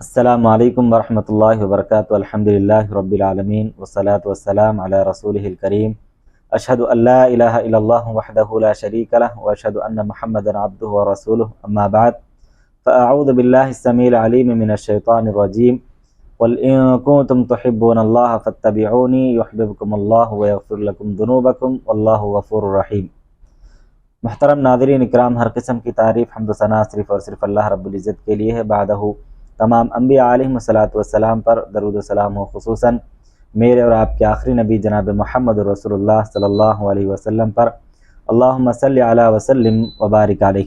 السلام علیکم ورحمۃ اللہ وبرکاتہ۔ الحمدللہ رب العالمین والصلاة والسلام علی رسولہ الکریم۔ اشہد ان لا الہ الا اللہ وحدہ لا شریک لہ واشہد ان محمدا عبدہ ورسولہ، اما بعد فاعوذ باللہ السمیع العلیم من الشیطان الرجیم۔ قل ان کنتم تحبون اللہ فاتبعونی یحببکم اللہ ویغفر لکم ذنوبکم واللہ غفور رحیم۔ محترم ناظرین اکرام، ہر قسم کی تعریف حمد و ثنا صرف اور صرف اللہ رب العزت کے لیے ہے۔ بعدہ تمام انبیاء علیہم السلام پر درود و سلام ہو، خصوصاً میرے اور آپ کے آخری نبی جناب محمد رسول اللہ صلی اللہ علیہ وسلم پر اللہم صلی علی وسلم وبارک علیہ۔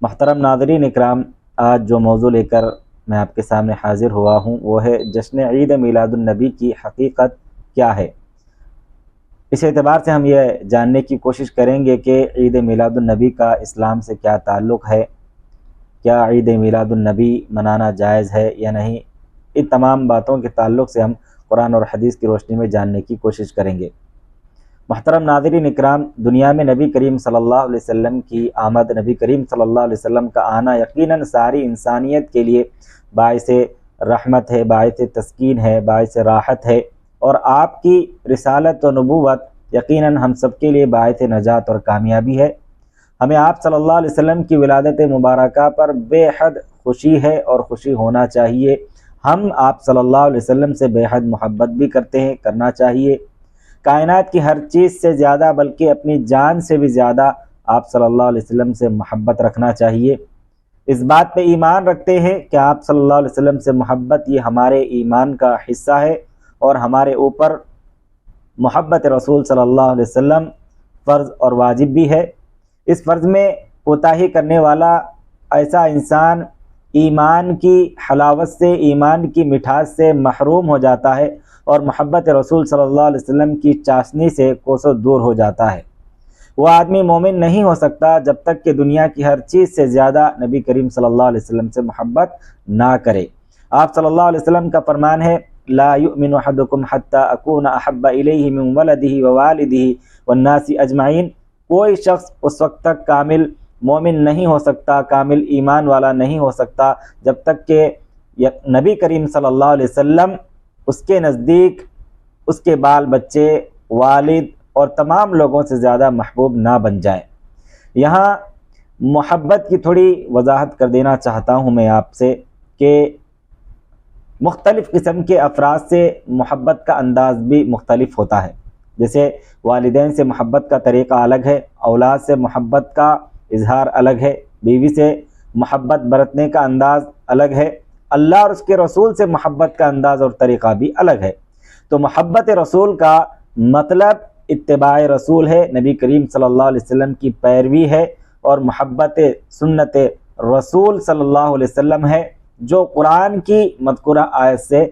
محترم ناظرین اکرام، آج جو موضوع لے کر میں آپ کے سامنے حاضر ہوا ہوں وہ ہے جشن عید میلاد النبی کی حقیقت کیا ہے۔ اس اعتبار سے ہم یہ جاننے کی کوشش کریں گے کہ عید میلاد النبی کا اسلام سے کیا تعلق ہے، کیا عید میلاد النبی منانا جائز ہے یا نہیں۔ ان تمام باتوں کے تعلق سے ہم قرآن اور حدیث کی روشنی میں جاننے کی کوشش کریں گے۔ محترم ناظرین اکرام، دنیا میں نبی کریم صلی اللہ علیہ وسلم کی آمد، نبی کریم صلی اللہ علیہ وسلم کا آنا یقیناً ساری انسانیت کے لیے باعث رحمت ہے، باعث تسکین ہے، باعث راحت ہے، اور آپ کی رسالت و نبوت یقیناً ہم سب کے لیے باعث نجات اور کامیابی ہے۔ ہمیں آپ صلی اللہ علیہ وسلم کی ولادت مبارکہ پر بے حد خوشی ہے اور خوشی ہونا چاہیے۔ ہم آپ صلی اللہ علیہ وسلم سے بے حد محبت بھی کرتے ہیں، کرنا چاہیے۔ کائنات کی ہر چیز سے زیادہ بلکہ اپنی جان سے بھی زیادہ آپ صلی اللہ علیہ وسلم سے محبت رکھنا چاہیے۔ اس بات پہ ایمان رکھتے ہیں کہ آپ صلی اللہ علیہ وسلم سے محبت یہ ہمارے ایمان کا حصہ ہے، اور ہمارے اوپر محبت رسول صلی اللہ علیہ وسلم فرض اور واجب بھی ہے۔ اس فرض میں کوتاہی کرنے والا ایسا انسان ایمان کی حلاوت سے، ایمان کی مٹھاس سے محروم ہو جاتا ہے، اور محبت رسول صلی اللہ علیہ وسلم کی چاشنی سے کوسوں دور ہو جاتا ہے۔ وہ آدمی مومن نہیں ہو سکتا جب تک کہ دنیا کی ہر چیز سے زیادہ نبی کریم صلی اللہ علیہ وسلم سے محبت نہ کرے۔ آپ صلی اللہ علیہ وسلم کا فرمان ہے، لا یؤمن احدکم حتی اکون احب الیہ من ولدہ ووالدہ والناس اجمعین۔ کوئی شخص اس وقت تک کامل مومن نہیں ہو سکتا، کامل ایمان والا نہیں ہو سکتا جب تک کہ نبی کریم صلی اللہ علیہ وسلم اس کے نزدیک اس کے بال بچے، والد اور تمام لوگوں سے زیادہ محبوب نہ بن جائیں۔ یہاں محبت کی تھوڑی وضاحت کر دینا چاہتا ہوں میں آپ سے کہ مختلف قسم کے افراد سے محبت کا انداز بھی مختلف ہوتا ہے۔ جیسے والدین سے محبت کا طریقہ الگ ہے، اولاد سے محبت کا اظہار الگ ہے، بیوی سے محبت برتنے کا انداز الگ ہے، اللہ اور اس کے رسول سے محبت کا انداز اور طریقہ بھی الگ ہے۔ تو محبت رسول کا مطلب اتباع رسول ہے، نبی کریم صلی اللہ علیہ وسلم کی پیروی ہے، اور محبت سنت رسول صلی اللہ علیہ وسلم ہے، جو قرآن کی مذکورہ آیت سے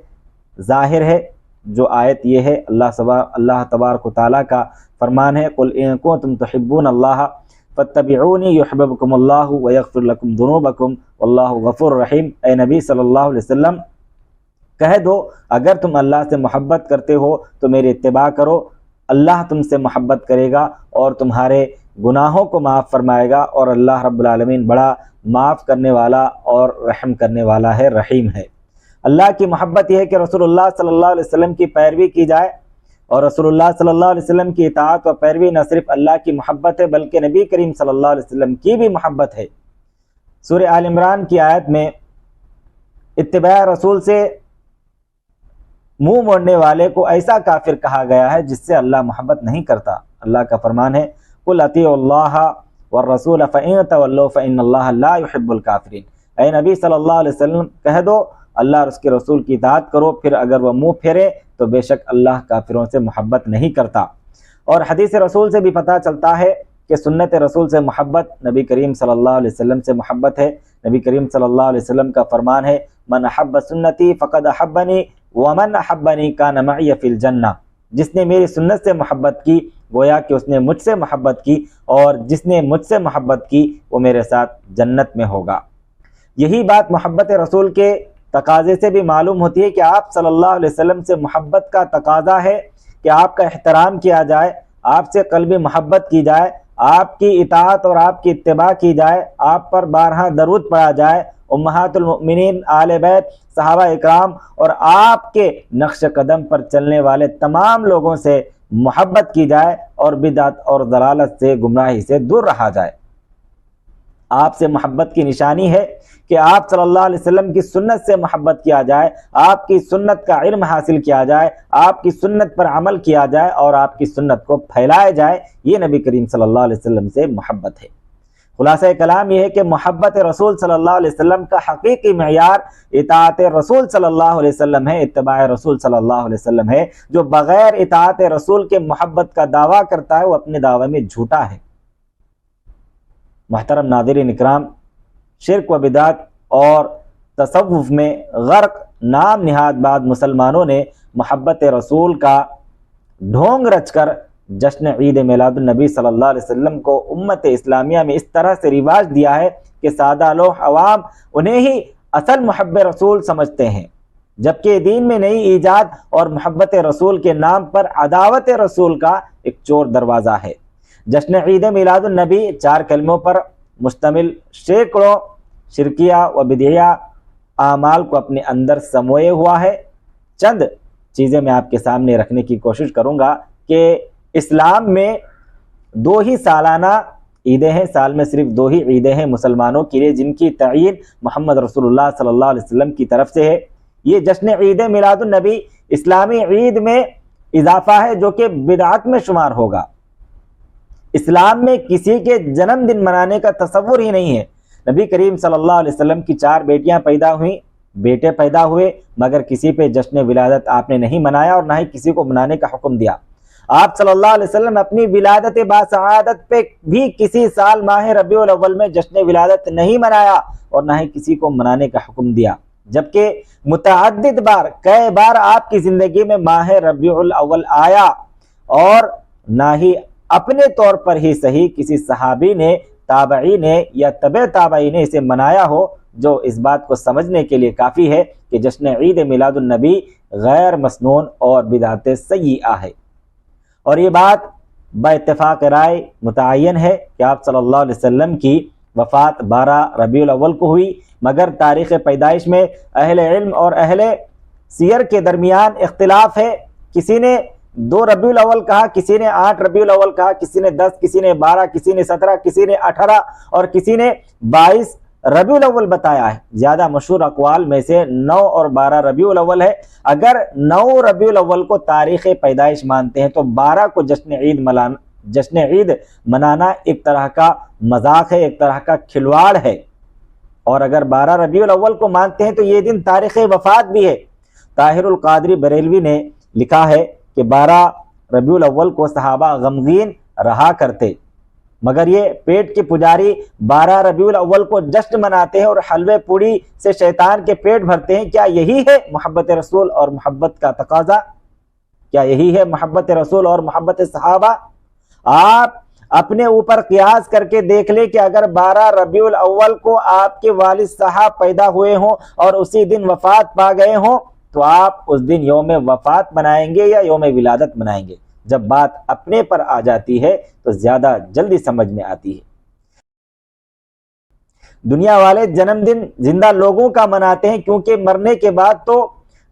ظاہر ہے۔ جو آیت یہ ہے، اللہ تبارک و تعالیٰ کا فرمان ہے، قل ان کنتم تحبون اللہ فاتبعونی یحببکم اللہ ویغفر لکم ذنوبکم واللہ غفور رحیم۔ اے نبی صلی اللہ علیہ وسلم، کہہ دو اگر تم اللہ سے محبت کرتے ہو تو میری اتباع کرو، اللہ تم سے محبت کرے گا اور تمہارے گناہوں کو معاف فرمائے گا، اور اللہ رب العالمین بڑا معاف کرنے والا اور رحم کرنے والا ہے، رحیم ہے۔ اللہ کی محبت یہ ہے کہ رسول اللہ صلی اللہ علیہ وسلم کی پیروی کی جائے، اور رسول اللہ صلی اللہ علیہ وسلم کی اطاعت و پیروی نہ صرف اللہ کی محبت ہے بلکہ نبی کریم صلی اللہ علیہ وسلم کی بھی محبت ہے۔ سورہ آل عمران کی آیت میں اتباع رسول سے منہ موڑنے والے کو ایسا کافر کہا گیا ہے جس سے اللہ محبت نہیں کرتا۔ اللہ کا فرمان ہے، قل اطیعوا اللہ والرسول فإن تولوا فإن اللہ لا يحب الکافرین۔ اے نبی صلی اللہ علیہ وسلم، کہہ دو اللہ اور اس کے رسول کی اطاعت کرو، پھر اگر وہ منہ پھیرے تو بے شک اللہ کافروں سے محبت نہیں کرتا۔ اور حدیث رسول سے بھی پتہ چلتا ہے کہ سنت رسول سے محبت نبی کریم صلی اللہ علیہ وسلم سے محبت ہے۔ نبی کریم صلی اللہ علیہ وسلم کا فرمان ہے، من احب سنتی فقد احبنی ومن احبنی کان معی فی الجنہ۔ جس نے میری سنت سے محبت کی گویا کہ اس نے مجھ سے محبت کی، اور جس نے مجھ سے محبت کی وہ میرے ساتھ جنت میں ہوگا۔ یہی بات محبت رسول کے تقاضے سے بھی معلوم ہوتی ہے کہ آپ صلی اللہ علیہ وسلم سے محبت کا تقاضا ہے کہ آپ کا احترام کیا جائے، آپ سے قلبی محبت کی جائے، آپ کی اطاعت اور آپ کی اتباع کی جائے، آپ پر بارہا درود پڑھا جائے، امہات المؤمنین، آل بیت، صحابہ اکرام اور آپ کے نقش قدم پر چلنے والے تمام لوگوں سے محبت کی جائے اور بدعت اور ضلالت سے، گمراہی سے دور رہا جائے۔ آپ سے محبت کی نشانی ہے کہ آپ صلی اللہ علیہ وسلم کی سنت سے محبت کیا جائے، آپ کی سنت کا علم حاصل کیا جائے، آپ کی سنت پر عمل کیا جائے اور آپ کی سنت کو پھیلایا جائے۔ یہ نبی کریم صلی اللہ علیہ وسلم سے محبت ہے۔ خلاصہ کلام یہ ہے کہ محبت رسول صلی اللہ علیہ وسلم کا حقیقی معیار اطاعت رسول صلی اللہ علیہ وسلم ہے، اتباع رسول صلی اللہ علیہ وسلم ہے۔ جو بغیر اطاعت رسول کے محبت کا دعویٰ کرتا ہے وہ اپنے دعوے میں جھوٹا ہے۔ محترم ناظرین اکرام، شرک و بدعت اور تصوف میں غرق نام نہاد بعض مسلمانوں نے محبت رسول کا ڈھونگ رچ کر جشن عید میلاد النبی صلی اللہ علیہ وسلم کو امت اسلامیہ میں اس طرح سے رواج دیا ہے کہ سادہ لوگ عوام انہیں ہی اصل محب رسول سمجھتے ہیں، جبکہ دین میں نئی ایجاد اور محبت رسول کے نام پر عداوت رسول کا ایک چور دروازہ ہے۔ جشن عید میلاد النبی 4 کلموں پر مشتمل سینکڑوں شرکیہ و بدعیہ اعمال کو اپنے اندر سموئے ہوا ہے۔ چند چیزیں میں آپ کے سامنے رکھنے کی کوشش کروں گا کہ اسلام میں 2 ہی سالانہ عیدیں ہیں، سال میں صرف 2 ہی عیدیں ہیں مسلمانوں کے لیے، جن کی تعیین محمد رسول اللہ صلی اللہ علیہ وسلم کی طرف سے ہے۔ یہ جشن عید میلاد النبی اسلامی عید میں اضافہ ہے جو کہ بدعت میں شمار ہوگا۔ اسلام میں کسی کے جنم دن منانے کا تصور ہی نہیں ہے۔ نبی کریم صلی اللہ علیہ وسلم کی 4 بیٹیاں پیدا ہوئیں، بیٹے پیدا ہوئے، مگر کسی پہ جشن ولادت آپ نے نہیں منایا اور نہ ہی کسی کو منانے کا حکم دیا۔ آپ صلی اللہ علیہ وسلم اپنی ولادت باسعادت پہ بھی کسی سال ماہ ربیع الاول میں جشن ولادت نہیں منایا اور نہ ہی کسی کو منانے کا حکم دیا، جبکہ متعدد بار کئی بار آپ کی زندگی میں ماہ ربیع الاول آیا اور نہ ہی اپنے طور پر ہی صحیح کسی صحابی نے، تابعی نے یا تبع تابعی نے اسے منایا ہو، جو اس بات کو سمجھنے کے لیے کافی ہے کہ جشن عید میلاد النبی غیر مسنون اور بدعت سیئہ ہے۔ اور یہ بات با اتفاق رائے متعین ہے کہ آپ صلی اللہ علیہ وسلم کی وفات 12 ربیع الاول کو ہوئی، مگر تاریخ پیدائش میں اہل علم اور اہل سیر کے درمیان اختلاف ہے۔ کسی نے 2 ربیع الاول کہا، کسی نے 8 ربیع الاول کہا، کسی نے 10، کسی نے 12، کسی نے 17، کسی نے 18 اور کسی نے 22 ربیع الاول بتایا ہے۔ زیادہ مشہور اقوال میں سے 9 اور 12 ربیع الاول ہے۔ اگر 9 ربیع الاول کو تاریخ پیدائش مانتے ہیں تو 12 کو جشن عید منانا ایک طرح کا مذاق ہے، ایک طرح کا کھلواڑ ہے۔ اور اگر 12 ربیع الاول کو مانتے ہیں تو یہ دن تاریخ وفات بھی ہے۔ طاہر القادری بریلوی نے لکھا ہے کہ 12 ربیع الاول کو صحابہ غمگین رہا کرتے، مگر یہ پیٹ کے پجاری 12 ربیع الاول کو جشن مناتے ہیں اور حلوے پوڑی سے شیطان کے پیٹ بھرتے ہیں۔ کیا یہی ہے محبت رسول اور محبت کا تقاضا؟ کیا یہی ہے محبت رسول اور محبت صحابہ؟ آپ اپنے اوپر قیاس کر کے دیکھ لیں کہ اگر 12 ربیع الاول کو آپ کے والد صاحب پیدا ہوئے ہوں اور اسی دن وفات پا گئے ہوں تو آپ اس دن یوم وفات منائیں گے یا یوم ولادت منائیں گے؟ جب بات اپنے پر آ جاتی ہے تو زیادہ جلدی سمجھ میں آتی ہے۔ دنیا والے جنم دن زندہ لوگوں کا مناتے ہیں کیونکہ مرنے کے بعد تو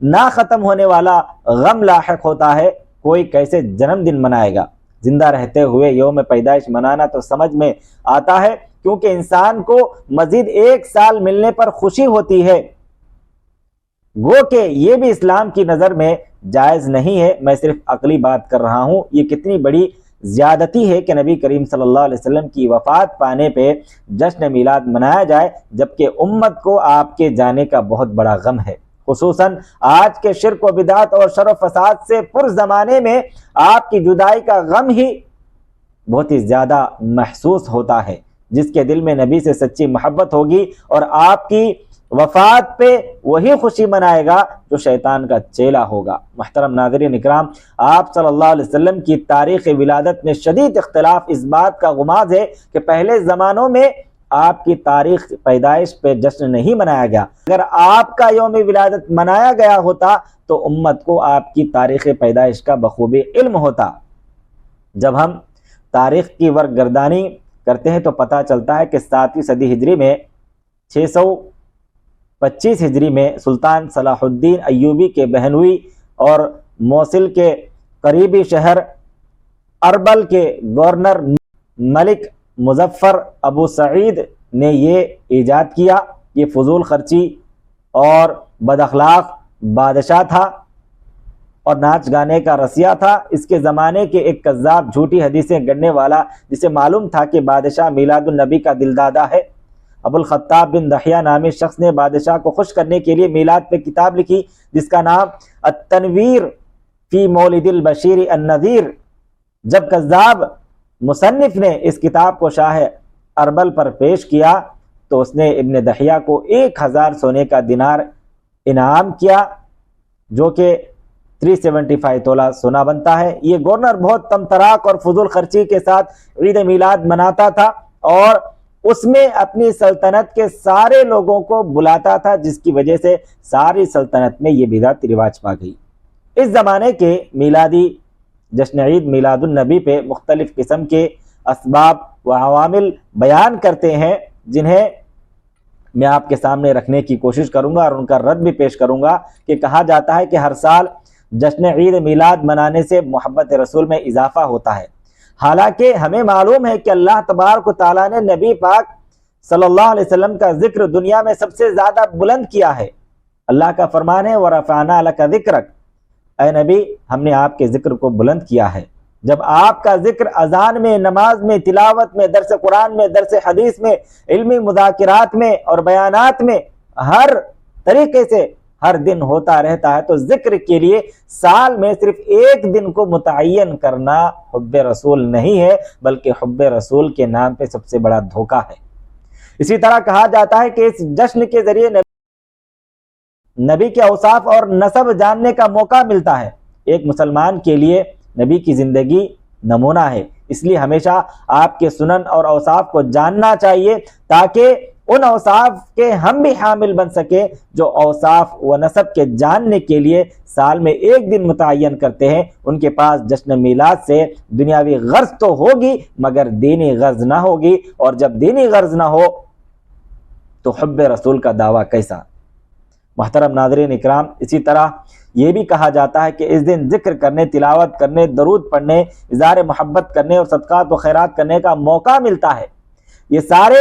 نہ ختم ہونے والا غم لاحق ہوتا ہے۔ کوئی کیسے جنم دن منائے گا؟ زندہ رہتے ہوئے یوم پیدائش منانا تو سمجھ میں آتا ہے کیونکہ انسان کو مزید 1 سال ملنے پر خوشی ہوتی ہے۔ گو کہ یہ بھی اسلام کی نظر میں جائز نہیں ہے۔ میں صرف عقلی بات کر رہا ہوں۔ یہ کتنی بڑی زیادتی ہے کہ نبی کریم صلی اللہ علیہ وسلم کی وفات پانے پہ جشن میلاد منایا جائے جبکہ امت کو آپ کے جانے کا بہت بڑا غم ہے۔ خصوصاً آج کے شرک و بدعت اور شر و فساد سے پر زمانے میں آپ کی جدائی کا غم ہی بہت ہی زیادہ محسوس ہوتا ہے۔ جس کے دل میں نبی سے سچی محبت ہوگی اور آپ کی وفات پہ وہی خوشی منائے گا جو شیطان کا چیلا ہوگا۔ محترم ناظرین اکرام، آپ صلی اللہ علیہ وسلم کی تاریخ ولادت میں شدید اختلاف اس بات کا غماز ہے کہ پہلے زمانوں میں آپ کی تاریخ پیدائش پہ جشن نہیں منایا گیا۔ اگر آپ کا یوم ولادت منایا گیا ہوتا تو امت کو آپ کی تاریخ پیدائش کا بخوبی علم ہوتا۔ جب ہم تاریخ کی ورگردانی کرتے ہیں تو پتہ چلتا ہے کہ 7ویں صدی ہجری میں 625 ہجری میں سلطان صلاح الدین ایوبی کے بہنوئی اور موصل کے قریبی شہر اربل کے گورنر ملک مظفر ابو سعید نے یہ ایجاد کیا۔ یہ فضول خرچی اور بد اخلاق بادشاہ تھا اور ناچ گانے کا رسیا تھا۔ اس کے زمانے کے ایک کذاب جھوٹی حدیثیں گڑنے والا، جسے معلوم تھا کہ بادشاہ میلاد النبی کا دل دادا ہے، ابو الخطاب بن دحیہ نامی شخص نے بادشاہ کو خوش کرنے کے لیے میلاد پہ کتاب لکھی جس کا نام التنویر فی مولد البشیر النذیر۔ جب کذاب مصنف نے اس کتاب کو شاہ اربل پر پیش کیا تو اس نے ابن دحیہ کو 1000 سونے کا دینار انعام کیا، جو کہ 375 تولہ سونا بنتا ہے۔ یہ گورنر بہت تمتراک اور فضول خرچی کے ساتھ عید میلاد مناتا تھا اور اس میں اپنی سلطنت کے سارے لوگوں کو بلاتا تھا، جس کی وجہ سے ساری سلطنت میں یہ بدعت رواج پا گئی۔ اس زمانے کے میلادی جشن عید میلاد النبی پہ مختلف قسم کے اسباب و عوامل بیان کرتے ہیں، جنہیں میں آپ کے سامنے رکھنے کی کوشش کروں گا اور ان کا رد بھی پیش کروں گا۔ کہ کہا جاتا ہے کہ ہر سال جشن عید میلاد منانے سے محبت رسول میں اضافہ ہوتا ہے، حالانکہ ہمیں معلوم ہے کہ اللہ تبارک و تعالیٰ نے نبی پاک صلی اللہ علیہ وسلم کا ذکر دنیا میں سب سے زیادہ بلند کیا ہے۔ اللہ کا فرمان ہے وَرَفَعْنَا لَكَ ذِكْرَكَ، اے نبی ہم نے آپ کے ذکر کو بلند کیا ہے۔ جب آپ کا ذکر اذان میں، نماز میں، تلاوت میں، درس قرآن میں، درس حدیث میں، علمی مذاکرات میں اور بیانات میں ہر طریقے سے ہر دن ہوتا رہتا ہے، تو ذکر کے لیے سال میں صرف ایک دن کو متعین کرنا حب رسول نہیں ہے، بلکہ حب رسول کے نام پہ سب سے بڑا دھوکہ ہے۔ اسی طرح کہا جاتا ہے کہ اس جشن کے ذریعے نبی کے اوصاف اور نسب جاننے کا موقع ملتا ہے۔ ایک مسلمان کے لیے نبی کی زندگی نمونہ ہے، اس لیے ہمیشہ آپ کے سنن اور اوصاف کو جاننا چاہیے تاکہ ان اوصاف کے ہم بھی حامل بن سکیں جو اوصاف و نسب کے جاننے کے لیے سال میں ایک دن متعین کرتے ہیں۔ ان کے پاس جشن میلاد سے دنیاوی غرض تو ہوگی مگر دینی غرض نہ ہوگی، اور جب دینی غرض نہ ہو تو حب رسول کا دعویٰ کیسا؟ محترم ناظرین اکرام، اسی طرح یہ بھی کہا جاتا ہے کہ اس دن ذکر کرنے، تلاوت کرنے، درود پڑھنے، اظہار محبت کرنے اور صدقات و خیرات کرنے کا موقع ملتا ہے۔ یہ سارے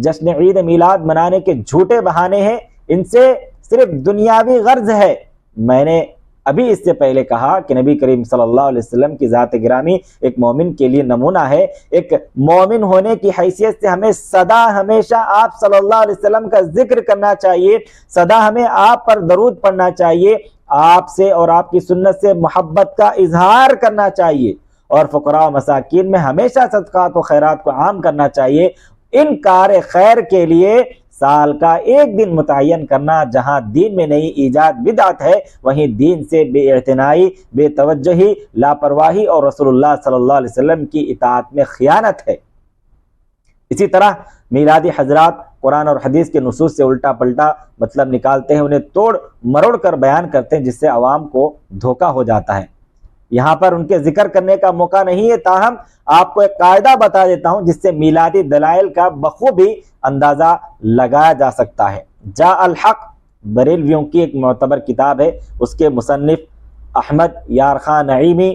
جشن عید میلاد منانے کے جھوٹے بہانے ہیں، ان سے صرف دنیاوی غرض ہے۔ میں نے ابھی اس سے پہلے کہا کہ نبی کریم صلی اللہ علیہ وسلم کی ذات گرامی ایک مومن کے لیے نمونہ ہے۔ ایک مومن ہونے کی حیثیت سے ہمیں سدا ہمیشہ آپ صلی اللہ علیہ وسلم کا ذکر کرنا چاہیے، سدا ہمیں آپ پر درود پڑھنا چاہیے، آپ سے اور آپ کی سنت سے محبت کا اظہار کرنا چاہیے، اور فقراء و مساکین میں ہمیشہ صدقات و خیرات کو عام کرنا چاہیے۔ ان کار خیر کے لیے سال کا ایک دن متعین کرنا جہاں دین میں نئی ایجاد بدعت ہے، وہیں دین سے بے اعتنائی، بے توجہی، لاپرواہی اور رسول اللہ صلی اللہ علیہ وسلم کی اطاعت میں خیانت ہے۔ اسی طرح میلادی حضرات قرآن اور حدیث کے نصوص سے الٹا پلٹا مطلب نکالتے ہیں، انہیں توڑ مروڑ کر بیان کرتے ہیں، جس سے عوام کو دھوکہ ہو جاتا ہے۔ یہاں پر ان کے ذکر کرنے کا موقع نہیں ہے، تاہم آپ کو ایک قاعدہ بتا دیتا ہوں جس سے میلادی دلائل کا بخوبی اندازہ لگایا جا سکتا ہے۔ جاء الحق بریلویوں کی ایک معتبر کتاب ہے، اس کے مصنف احمد یار خان نعیمی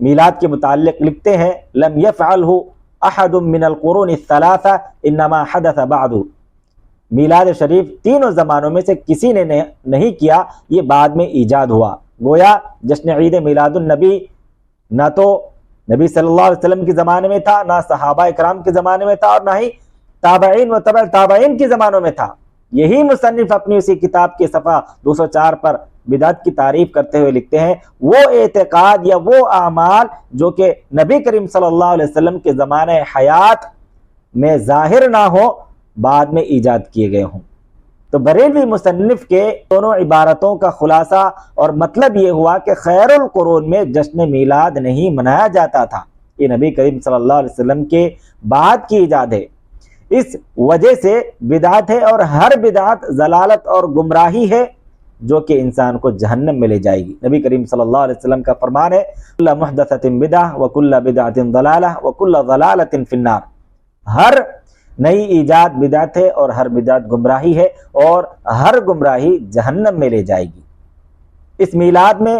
میلاد کے متعلق لکھتے ہیں لم یفعلہ احد من القرون الثلاثہ انما حدث بعد، میلاد شریف تینوں زمانوں میں سے کسی نے نہیں کیا، یہ بعد میں ایجاد ہوا۔ گویا جشن عید میلاد النبی نہ تو نبی صلی اللہ علیہ وسلم کے زمانے میں تھا، نہ صحابہ اکرام کے زمانے میں تھا، اور نہ ہی تابعین و تبع تابعین کے زمانوں میں تھا۔ یہی مصنف اپنی اسی کتاب کے صفحہ 204 پر بدعت کی تعریف کرتے ہوئے لکھتے ہیں وہ اعتقاد یا وہ اعمال جو کہ نبی کریم صلی اللہ علیہ وسلم کے زمانہ حیات میں ظاہر نہ ہو، بعد میں ایجاد کیے گئے ہوں۔ تو بریلوی مصنف کے دونوں عبارتوں کا خلاصہ اور مطلب یہ ہوا کہ خیر القرون میں جشن میلاد نہیں منایا جاتا تھا، یہ نبی کریم صلی اللہ علیہ وسلم کے بعد کی ایجاد ہے۔ اس وجہ سے بدعت ہے، اور ہر بدعت ضلالت اور گمراہی ہے۔ جو کہ انسان کو جہنم میں لے جائے گی۔ نبی کریم صلی اللہ علیہ وسلم کا فرمان ہے کل محدثۃ بدعہ وکل بدعۃ ضلالہ وکل ضلالۃ فی النار، ہر نئی ایجاد بدعت ہے اور ہر بدعت گمراہی ہے اور ہر گمراہی جہنم میں لے جائے گی۔ اس میلاد میں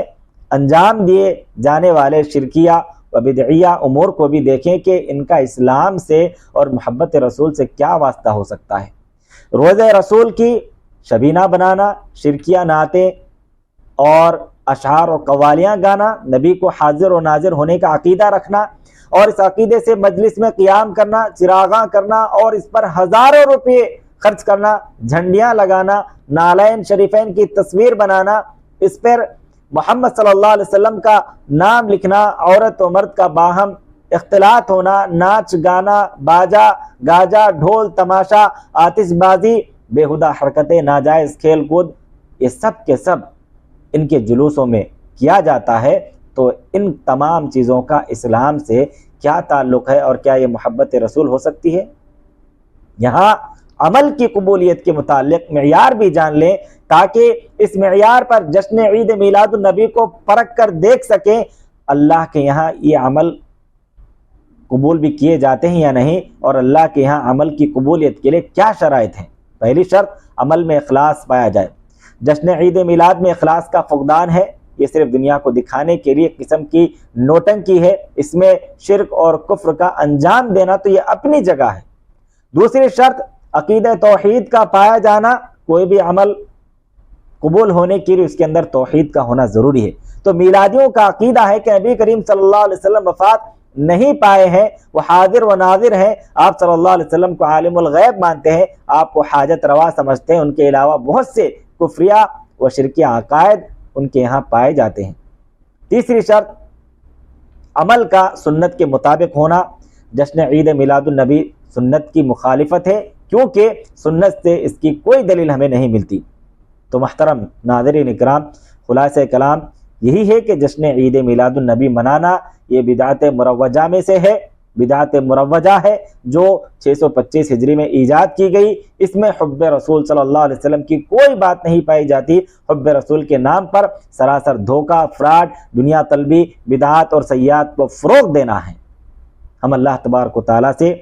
انجام دیے جانے والے شرکیہ و بدعیہ امور کو بھی دیکھیں کہ ان کا اسلام سے اور محبت رسول سے کیا واسطہ ہو سکتا ہے۔ روزہ رسول کی شبینہ بنانا، شرکیہ نعتیں اور اشعار و قوالیاں گانا، نبی کو حاضر و ناظر ہونے کا عقیدہ رکھنا اور اس عقیدے سے مجلس میں قیام کرنا، چراغاں کرنا اور اس پر ہزاروں روپے خرچ کرنا، جھنڈیاں لگانا، نالین شریفین کی تصویر بنانا، اس پر محمد صلی اللہ علیہ وسلم کا نام لکھنا، عورت و مرد کا باہم اختلاط ہونا، ناچ گانا، باجا گاجا، ڈھول تماشا، آتش بازی، بےہودہ حرکتیں، ناجائز کھیل کود، یہ سب کے سب ان کے جلوسوں میں کیا جاتا ہے۔ تو ان تمام چیزوں کا اسلام سے کیا تعلق ہے اور کیا یہ محبت رسول ہو سکتی ہے؟ یہاں عمل کی قبولیت کے متعلق معیار بھی جان لیں تاکہ اس معیار پر جشن عید میلاد النبی کو پرکھ کر دیکھ سکیں اللہ کے یہاں یہ عمل قبول بھی کیے جاتے ہیں یا نہیں، اور اللہ کے یہاں عمل کی قبولیت کے لیے کیا شرائط ہیں۔ پہلی شرط، عمل میں اخلاص پایا جائے۔ جشن عید میلاد میں اخلاص کا فقدان ہے، یہ صرف دنیا کو دکھانے کے لیے قسم کی نوٹنکی ہے، اس میں شرک اور کفر کا انجام دینا تو یہ اپنی جگہ ہے۔ دوسری شرط، عقیدہ توحید کا پایا جانا، کوئی بھی عمل قبول ہونے کے لیے اس کے اندر توحید کا ہونا ضروری ہے۔ تو میلادیوں کا عقیدہ ہے کہ نبی کریم صلی اللہ علیہ وسلم وفات نہیں پائے ہیں، وہ حاضر و ناظر ہیں، آپ صلی اللہ علیہ وسلم کو عالم الغیب مانتے ہیں، آپ کو حاجت روا سمجھتے ہیں، ان کے علاوہ بہت سے کفریہ و شرکیہ عقائد ان کے یہاں پائے جاتے ہیں۔ تیسری شرط، عمل کا سنت کے مطابق ہونا۔ جشن عید میلاد النبی سنت کی مخالفت ہے کیونکہ سنت سے اس کی کوئی دلیل ہمیں نہیں ملتی۔ تو محترم ناظرین اکرام، خلاصہ کلام یہی ہے کہ جشن عید میلاد النبی منانا یہ بدعت مروجہ میں سے ہے، بدعت مروجہ ہے جو 625 ہجری میں ایجاد کی گئی۔ اس میں حب رسول صلی اللہ علیہ وسلم کی کوئی بات نہیں پائی جاتی۔ حب رسول کے نام پر سراسر دھوکہ، فراڈ، دنیا طلبی، بدعات اور سیئات کو فروغ دینا ہے۔ ہم اللہ تبارک و تعالیٰ سے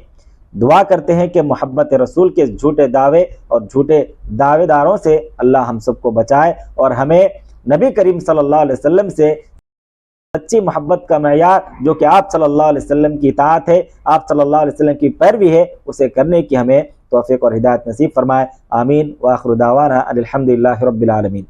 دعا کرتے ہیں کہ محبت رسول کے جھوٹے دعوے اور جھوٹے دعوے داروں سے اللہ ہم سب کو بچائے اور ہمیں نبی کریم صلی اللہ علیہ وسلم سے سچی محبت کا معیار جو کہ آپ صلی اللہ علیہ وسلم کی اطاعت ہے، آپ صلی اللہ علیہ وسلم کی پیروی ہے، اسے کرنے کی ہمیں توفیق اور ہدایت نصیب فرمائے۔ آمین۔ وآخر دعوانا ان الحمد للہ رب العالمین۔